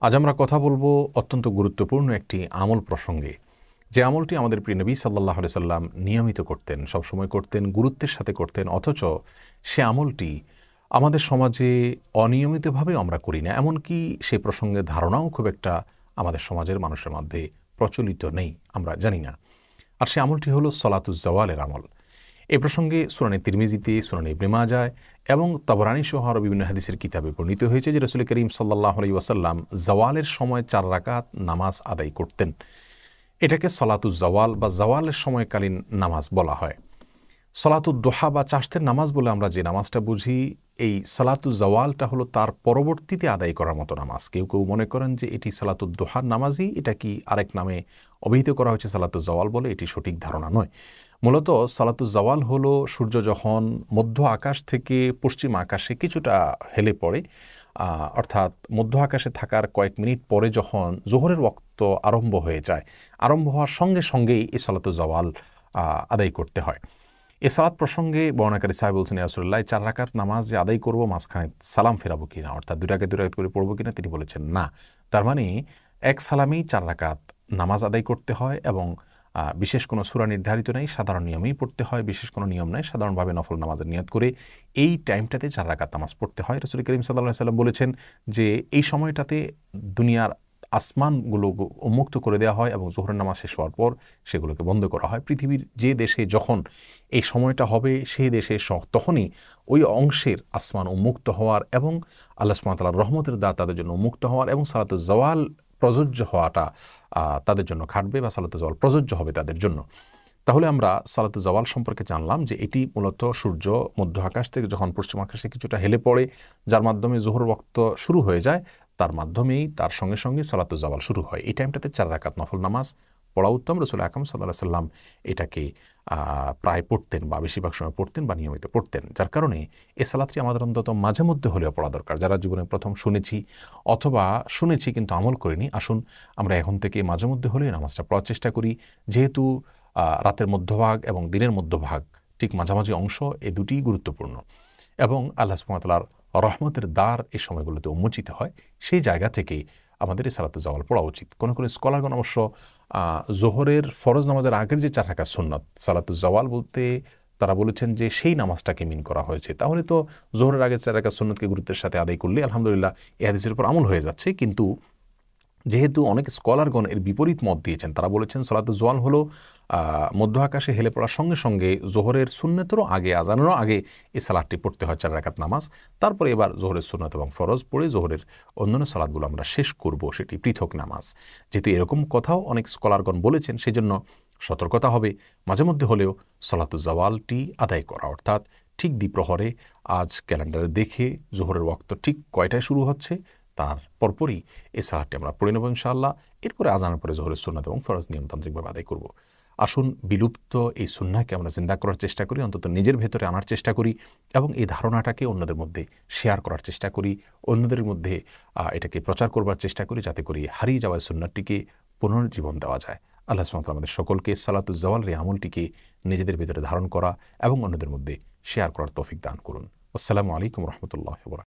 আজ আমরা কথা বলবো অত্যন্ত গুরুত্বপূর্ণ একটি আমল প্রসঙ্গে, যে আমলটি আমাদের প্রিয় নবী সাল্লাল্লাহু আলাইহি সাল্লাম নিয়মিত করতেন, সবসময় করতেন, গুরুত্বের সাথে করতেন। অথচ সে আমলটি আমাদের সমাজে অনিয়মিতভাবে আমরা করি না, এমনকি সে প্রসঙ্গে ধারণাও খুব একটা আমাদের সমাজের মানুষের মধ্যে প্রচলিত নেই, আমরা জানি না। আর সে আমলটি হলো সলাতুজ জাওয়ালের আমল। এ প্রসঙ্গে সুনানে তিরমিজিতে, সুনানে ইবনে মাজাহ এবং তাবরানী সহ আরও বিভিন্ন হাদিসের কিতাবে বর্ণিত হয়েছে যে রাসূল করিম সাল্লাল্লাহু আলাইহি ওয়াসাল্লাম জাওয়ালের সময় 4 রাকাত নামাজ আদায় করতেন। এটাকে সলাতুজ জাওয়াল বা জাওয়ালের সময়কালীন নামাজ বলা হয়। সলাতুদ দোহা বা চাশতের নামাজ বলে আমরা যে নামাজটা বুঝি, এই সলাতুজ জাওয়ালটা হলো তার পরবর্তীতে আদায় করার মতো নামাজ। কেউ কেউ মনে করেন যে এটি সলাতুদ দোহার নামাজই, এটা কি আরেক নামে অভিহিত করা হয়েছে সলাতুজ জাওয়াল বলে, এটি সঠিক ধারণা নয়। মূলত সলাতুজ জাওয়াল হলো সূর্য যখন মধ্য আকাশ থেকে পশ্চিম আকাশে কিছুটা হেলে পড়ে, অর্থাৎ মধ্য আকাশে থাকার কয়েক মিনিট পরে যখন জোহরের ওয়াক্ত আরম্ভ হয়ে যায়, আরম্ভ হওয়ার সঙ্গে সঙ্গেই এই সলাতুজ জাওয়াল আদায় করতে হয়। এ সালাত প্রসঙ্গে বর্ণাকারী সাহেব বলছেন, ইয়া রাসূলুল্লাহ 4 রাকাত নামাজ যে আদায় করবো, মাঝখানে সালাম ফেরাবো কিনা, অর্থাৎ 2 রাকাত 2 রাকাত করে পড়বো কিনা? তিনি বলেছেন না। তার মানে এক সালামেই 4 রাকাত নামাজ আদায় করতে হয় এবং বিশেষ কোনো সূরা নির্ধারিত নেই, সাধারণ নিয়মেই পড়তে হয়, বিশেষ কোনো নিয়ম নাই, সাধারণভাবে নফল নামাজের নিয়ত করে এই টাইমটাতে 4 রাকাত নামাজ পড়তে হয়। রাসূল করিম সাল্লাল্লাহু আলাইহি সাল্লাম বলেছেন যে এই সময়টাতে দুনিয়ার আসমানগুলো উন্মুক্ত করে দেওয়া হয় এবং জোহরের নামাজ শেষ হওয়ার পর সেগুলোকে বন্ধ করা হয়। পৃথিবীর যে দেশে যখন এই সময়টা হবে, সেই দেশে তখনই ওই অংশের আসমান উন্মুক্ত হওয়ার এবং আল্লাহ সুবহানাহু ওয়া তাআলার রহমতের দ্বার তাদের জন্য উন্মুক্ত হওয়ার এবং সালাতুজ জাওয়াল প্রযোজ্য হওয়াটা তাদের জন্য খাটবে বা সালাতুজ জাওয়াল প্রযোজ্য হবে তাদের জন্য। তাহলে আমরা সালাতুজ জাওয়াল সম্পর্কে জানলাম যে এটি মূলত সূর্য মধ্য আকাশ থেকে যখন পশ্চিম আকাশে কিছুটা হেলে পড়ে, যার মাধ্যমে জোহর ওয়াক্ত শুরু হয়ে যায়, তার মাধ্যমেই তার সঙ্গে সঙ্গে সালাতুজ জাওয়াল শুরু হয়। এই টাইমটাতে 4 রাকাত নফল নামাজ পড়া উত্তম। রাসূল আকরাম সাল্লাল্লাহু আলাইহি সাল্লাম এটাকে প্রায় পড়তেন বা বেশিরভাগ সময় পড়তেন বা নিয়মিত পড়তেন। যার কারণে এই সালাতটি আমাদের অন্তত মাঝে মধ্যে হলেও পড়া দরকার। যারা জীবনে প্রথম শুনেছি অথবা শুনেছি কিন্তু আমল করিনি, আসুন আমরা এখন থেকে মাঝে মধ্যে হলেও নামাজটা পড়ার চেষ্টা করি। যেহেতু রাতের মধ্যভাগ এবং দিনের মধ্যভাগ ঠিক মাঝামাঝি অংশ, এই দুটিই গুরুত্বপূর্ণ এবং আল্লাহ সুবহানাহু ওয়া তাআলার রহমতের দ্বার এই সময়গুলোতে উন্মোচিত হয়। সেই জায়গা থেকেই আমাদের এই সালাতুজ জাওয়াল পড়া উচিত। কোনো কোনো স্কলারগণ অবশ্য জোহরের ফরজ নামাজের আগের যে 4 রাকাত সুন্নত, সালাতুজ জাওয়াল বলতে তারা বলেছেন যে সেই নামাজটাকে মিন করা হয়েছে। তাহলে তো জোহরের আগে 4 রাকাত সুন্নতকে গুরুত্বের সাথে আদায় করলে আলহামদুলিল্লাহ এই হাদিসের উপর আমল হয়ে যাচ্ছে। কিন্তু যেহেতু অনেক স্কলারগণ এর বিপরীত মত দিয়েছেন, তারা বলেছেন সালাতুজ জাওয়াল হলো মধ্য আকাশে হেলে পড়ার সঙ্গে সঙ্গে জোহরের সুন্নতেরও আগে, আজানেরও আগে এই সালাতটি পড়তে হয় 4 রাকাত নামাজ। তারপরে এবার জোহরের সুন্নত এবং ফরজ পড়ে জোহরের অন্যান্য সালাতগুলো আমরা শেষ করব, সেটি পৃথক নামাজ। যেহেতু এরকম কথাও অনেক স্কলারগণ বলেছেন, সেজন্য সতর্কতা হবে মাঝে মধ্যে হলেও সালাতুজ জাওয়ালটি আদায় করা, অর্থাৎ ঠিক দ্বিপ্রহরে আজ ক্যালেন্ডারে দেখে জোহরের ওয়াক্ত ঠিক কয়টায় শুরু হচ্ছে তার পরপরই এই সালাতটি আমরা পড়ে নেব ইনশাআল্লাহ। এরপরে আজানের পরে জোহরের সুন্নাত এবং ফরজ নিয়মতান্ত্রিকভাবে আদায় করব। আসুন বিলুপ্ত এই সুন্নাহকে আমরা জিন্দা করার চেষ্টা করি, অন্তত নিজের ভেতরে আনার চেষ্টা করি এবং এই ধারণাটাকে অন্যদের মধ্যে শেয়ার করার চেষ্টা করি, অন্যদের মধ্যে এটাকে প্রচার করবার চেষ্টা করি, যাতে করে হারিয়ে যাওয়া সুন্নাহটিকে পুনর্জীবন দেওয়া যায়। আল্লাহ সুবহানাহু ওয়া তাআলা আমাদের সকলকে সালাতুজ জাওয়ালের এই আমলটিকে নিজেদের ভেতরে ধারণ করা এবং অন্যদের মধ্যে শেয়ার করার তৌফিক দান করুন। আসসালামু আলাইকুম ওয়া রাহমাতুল্লাহি ওয়া বারাকাতুহু।